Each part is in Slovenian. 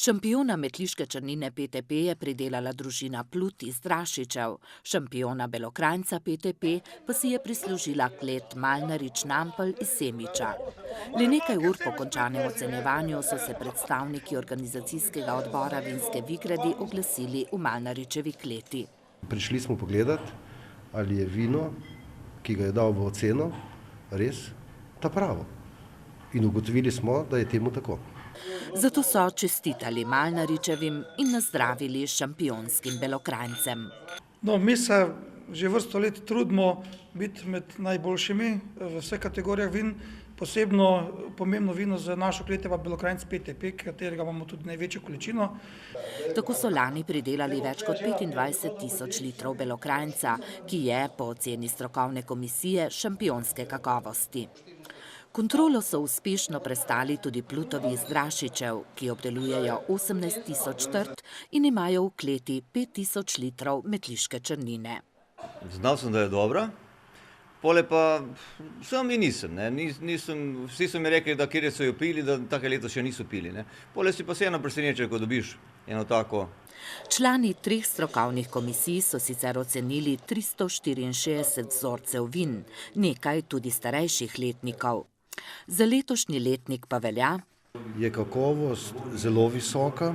Šampiona metliške črnine PTP je pridelala družina Plut iz Drašičev, šampiona belokranjca PTP pa si je prislužila klet Malnarič Nampelj iz Semiča. Le nekaj ur po končanem ocenjevanju so se predstavniki organizacijskega odbora vinske Vigradi oglasili v Malnaričevi kleti. Prišli smo pogledati, ali je vino, ki ga je dal v oceno, res ta pravo. In ugotovili smo, da je temu tako. Zato so čestitali Malnaričevim in nazdravili šampionskim belokranjcem. Mi se že vrsto let trudimo biti med najboljšimi v vseh kategorijah vin. Posebno pomembno vino za našo klet je pa belokranjc PTP, katerega imamo tudi največjo količino. Tako so lani pridelali več kot 25.000 litrov belokranjca, ki je po oceni strokovne komisije šampionske kakovosti. Kontrolo so uspešno prestali tudi Plutovi iz Drašičev, ki obdelujejo 18.000 trt in imajo v kleti 5.000 litrov metliške črnine. Znal sem, da je dobra, pole pa sam in nisem. Vsi so mi rekli, da kjer so jo pili, da take leto še niso pili. Pole si pa se eno presenečenje, ko dobiš eno tako. Člani 3 strokovnih komisij so sicer ocenili 364 vzorcev vin, nekaj tudi starejših letnikov. Za letošnji letnik pa velja: je kakovost zelo visoka,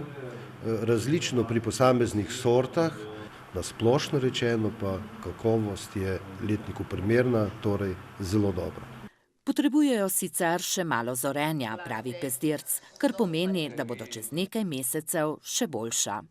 različno pri posameznih sortah, na splošno rečeno pa kakovost je letniku primerna, torej zelo dobra. Potrebujejo sicer še malo zorenja, pravi Pezdirc, kar pomeni, da bodo čez nekaj mesecev še boljša.